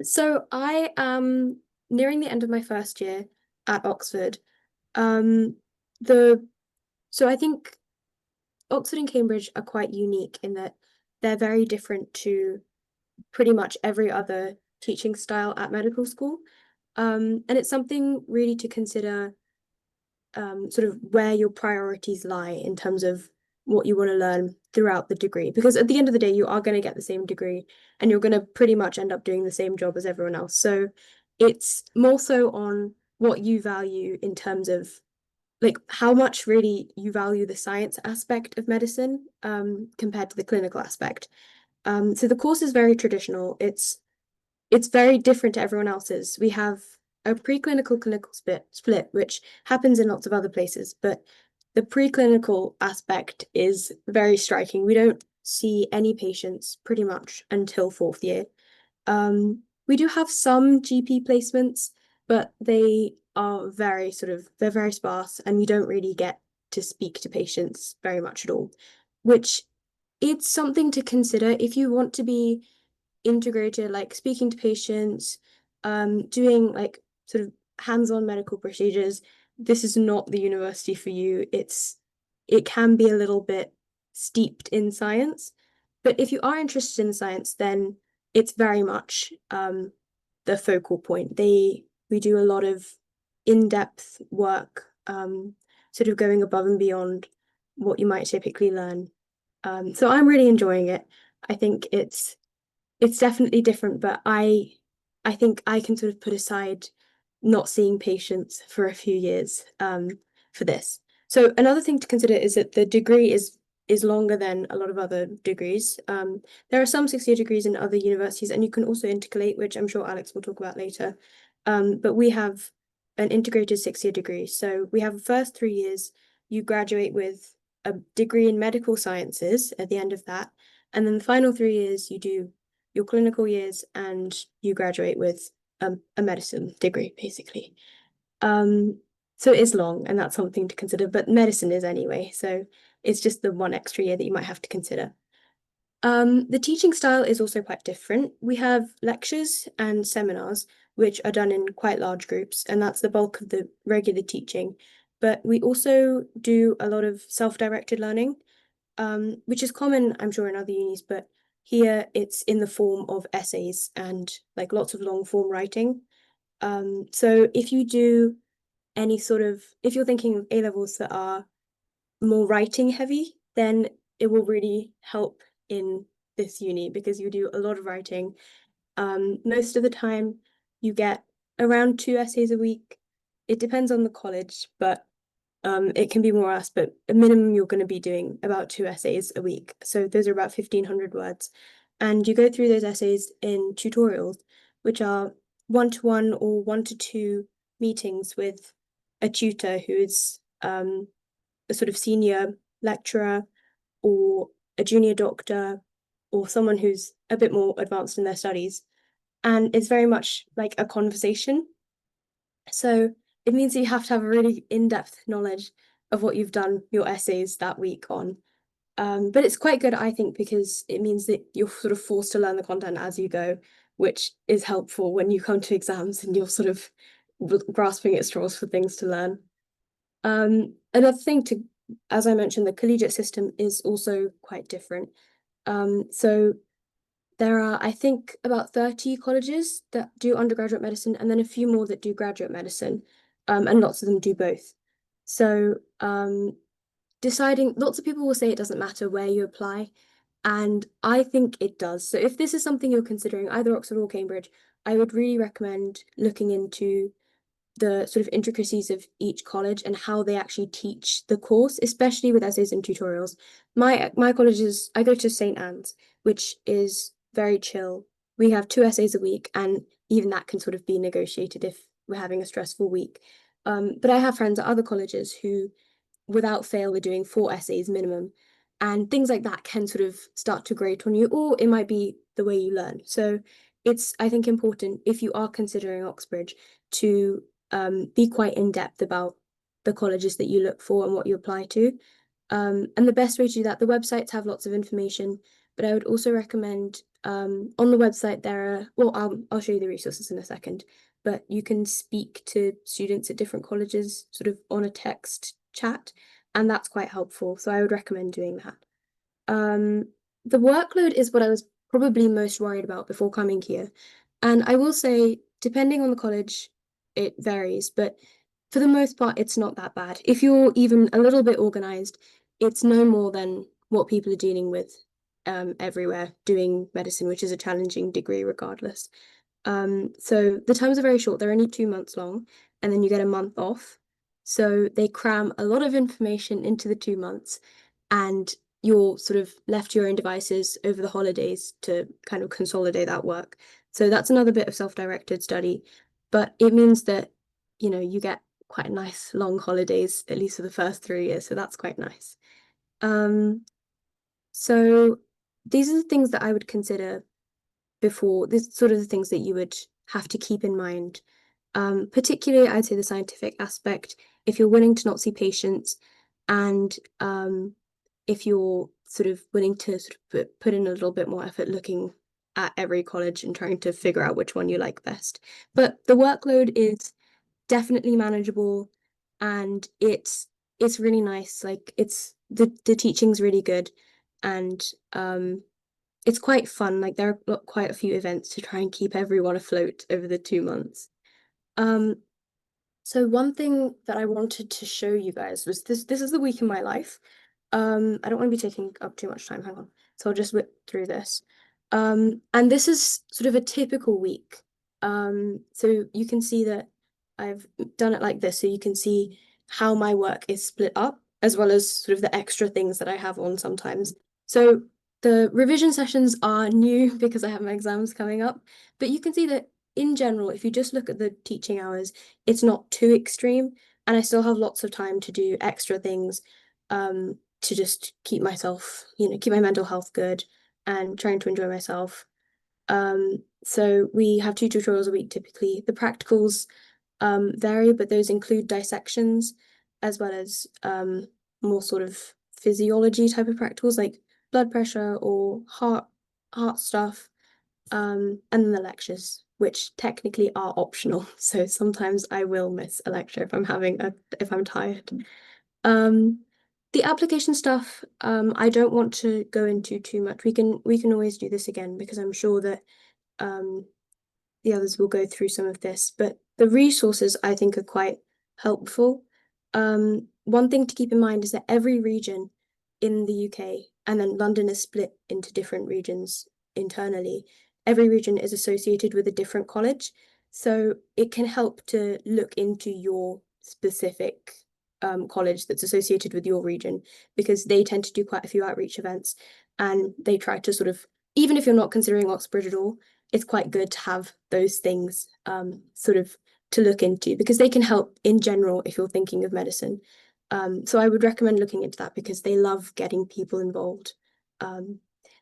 So I am nearing the end of my first year at Oxford. Um, the so I think Oxford and Cambridge are quite unique in that they're very different to pretty much every other teaching style at medical school. And it's something really to consider sort of where your priorities lie in terms of what you want to learn throughout the degree. Because at the end of the day, you are going to get the same degree and you're going to pretty much end up doing the same job as everyone else. So it's more so on what you value in terms of like how much really you value the science aspect of medicine compared to the clinical aspect. So the course is very traditional. It's very different to everyone else's. We have a preclinical clinical split, which happens in lots of other places, but the preclinical aspect is very striking. We don't see any patients pretty much until fourth year. We do have some GP placements, but they are they're very sparse, and we don't really get to speak to patients very much at all, which it's something to consider if you want to be integrated, like speaking to patients, doing like sort of hands-on medical procedures. This is not the university for you. It can be a little bit steeped in science, but if you are interested in science, then it's very much the focal point. We do a lot of in-depth work, sort of going above and beyond what you might typically learn. So I'm really enjoying it. I think it's definitely different, but I think I can sort of put aside not seeing patients for a few years for this. So another thing to consider is that the degree is longer than a lot of other degrees. There are some 6-year degrees in other universities, and you can also intercalate, which I'm sure Alex will talk about later. But we have an integrated 6-year degree. So we have the first 3 years, you graduate with a degree in medical sciences at the end of that. And then the final 3 years, you do your clinical years and you graduate with a medicine degree, basically. So it is long, and that's something to consider, but medicine is anyway, so it's just the one extra year that you might have to consider. The teaching style is also quite different. We have lectures and seminars, which are done in quite large groups, and that's the bulk of the regular teaching. But we also do a lot of self-directed learning, which is common, I'm sure, in other unis, but here it's in the form of essays and like lots of long form writing. So if you do if you're thinking of A levels that are more writing heavy, then it will really help in this uni because you do a lot of writing. Most of the time, you get around 2 essays a week. It depends on the college, but it can be more or less, but a minimum you're going to be doing about 2 essays a week. So those are about 1,500 words. And you go through those essays in tutorials, which are 1-to-1 or 1-to-2 meetings with a tutor who is a sort of senior lecturer or a junior doctor or someone who's a bit more advanced in their studies. And it's very much like a conversation. So it means that you have to have a really in-depth knowledge of what you've done your essays that week on. But it's quite good, I think, because it means that you're sort of forced to learn the content as you go, which is helpful when you come to exams and you're sort of grasping at straws for things to learn. Another thing as I mentioned, the collegiate system is also quite different. So there are, I think, about 30 colleges that do undergraduate medicine, and then a few more that do graduate medicine, and lots of them do both. So deciding, lots of people will say it doesn't matter where you apply, and I think it does. So if this is something you're considering, either Oxford or Cambridge, I would really recommend looking into the sort of intricacies of each college and how they actually teach the course, especially with essays and tutorials. My college is, I go to St. Anne's, which is very chill. We have 2 essays a week, and even that can sort of be negotiated if we're having a stressful week. But I have friends at other colleges who, without fail, are doing 4 essays minimum. And things like that can sort of start to grate on you, or it might be the way you learn. So it's, I think, important if you are considering Oxbridge to be quite in depth about the colleges that you look for and what you apply to. And the best way to do that, the websites have lots of information, but I would also recommend on the website there are, well, I'll show you the resources in a second, but you can speak to students at different colleges sort of on a text chat, and that's quite helpful. So I would recommend doing that. Um, the workload is what I was probably most worried about before coming here. And I will say, depending on the college, it varies, but for the most part, it's not that bad. If you're even a little bit organized, it's no more than what people are dealing with everywhere doing medicine, which is a challenging degree regardless. So the terms are very short, they're only 2 months long, and then you get a month off. So they cram a lot of information into the 2 months, and you're sort of left to your own devices over the holidays to kind of consolidate that work. So that's another bit of self-directed study, but it means that, you get quite nice long holidays, at least for the first 3 years. So that's quite nice. So these are the things that I would consider before, this sort of the things that you would have to keep in mind. Particularly, I'd say the scientific aspect, if you're willing to not see patients and if you're sort of willing to sort of put in a little bit more effort looking at every college and trying to figure out which one you like best. But the workload is definitely manageable and it's really nice. Like the teaching's really good and it's quite fun. Like there are quite a few events to try and keep everyone afloat over the 2 months. Um, so one thing that I wanted to show you guys was this. This is the week in my life. I don't want to be taking up too much time. Hang on. So I'll just whip through this. And this is sort of a typical week. So you can see that I've done it like this. So you can see how my work is split up, as well as sort of the extra things that I have on sometimes. So the revision sessions are new because I have my exams coming up, but you can see that in general, if you just look at the teaching hours, it's not too extreme, and I still have lots of time to do extra things to just keep myself, keep my mental health good and trying to enjoy myself. So we have 2 tutorials a week typically. The practicals vary, but those include dissections as well as more sort of physiology type of practicals like blood pressure or heart stuff. And then the lectures, which technically are optional. So sometimes I will miss a lecture if I'm tired. Um, the application stuff, I don't want to go into too much. We can always do this again because I'm sure that um the others will go through some of this, but the resources I think are quite helpful. One thing to keep in mind is that every region in the UK, and then London is split into different regions internally, every region is associated with a different college. So it can help to look into your specific college that's associated with your region because they tend to do quite a few outreach events and they try to sort of, even if you're not considering Oxbridge at all, it's quite good to have those things sort of to look into because they can help in general if you're thinking of medicine. So I would recommend looking into that because they love getting people involved.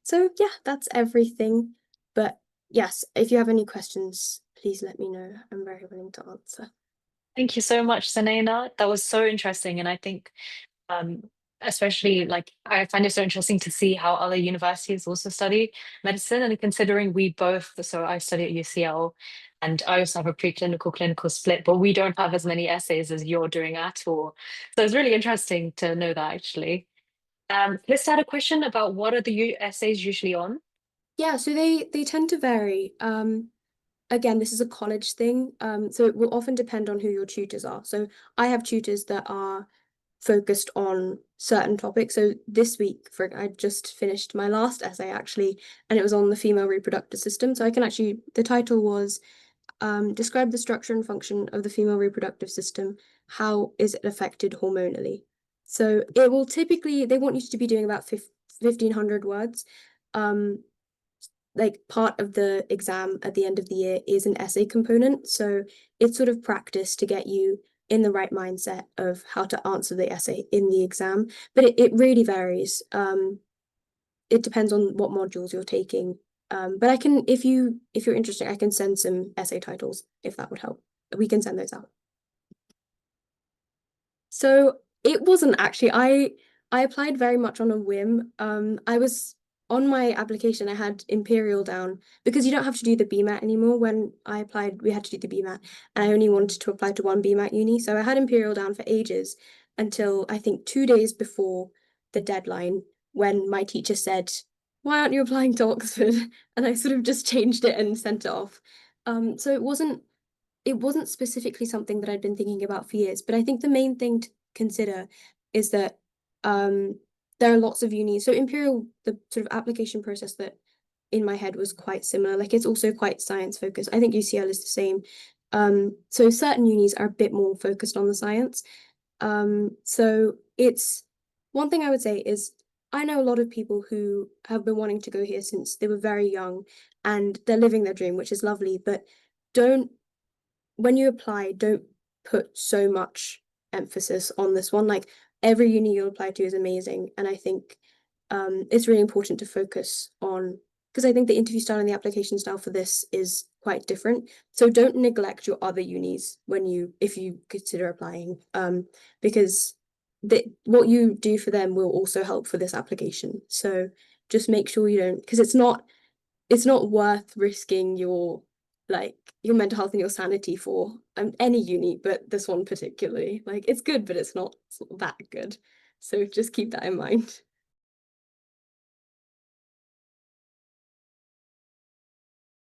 So yeah, that's everything. But yes, if you have any questions, please let me know. I'm very willing to answer. Thank you so much, Sanena. That was so interesting. And I think um, especially like I find it so interesting to see how other universities also study medicine. And considering we both, so I study at UCL and I also have a preclinical clinical split, but we don't have as many essays as you're doing at all. So it's really interesting to know that actually. Let's start a question about what are the essays usually on? Yeah, so they tend to vary. Again, this is a college thing, so it will often depend on who your tutors are. So I have tutors that are focused on certain topics. So this week, I just finished my last essay actually, and it was on the female reproductive system. So I can actually, the title was describe the structure and function of the female reproductive system. How is it affected hormonally? So it will typically, they want you to be doing about 1,500 words. Um, like part of the exam at the end of the year is an essay component. So it's sort of practice to get you in the right mindset of how to answer the essay in the exam. But it really varies. It depends on what modules you're taking. But I can, if you're interested, I can send some essay titles if that would help. We can send those out. So it wasn't actually. I applied very much on a whim. I was on my application, I had Imperial down because you don't have to do the BMAT anymore. When I applied, we had to do the BMAT, and I only wanted to apply to one BMAT uni. So I had Imperial down for ages until I think 2 days before the deadline when my teacher said, "Why aren't you applying to Oxford?" And I sort of just changed it and sent it off. So it wasn't specifically something that I'd been thinking about for years, but I think the main thing to consider is that um, there are lots of unis. So Imperial, the sort of application process that in my head was quite similar. Like it's also quite science focused. I think UCL is the same. So certain unis are a bit more focused on the science. So it's one thing I would say is I know a lot of people who have been wanting to go here since they were very young and they're living their dream, which is lovely, but don't when you apply, don't put so much emphasis on this one. Like every uni you apply to is amazing, and I think it's really important to focus on because I think the interview style and the application style for this is quite different. So don't neglect your other unis when if you consider applying, because what you do for them will also help for this application. So just make sure you don't because it's not worth risking your mental health and your sanity for any uni, but this one particularly. Like it's good, but it's not that good. So just keep that in mind.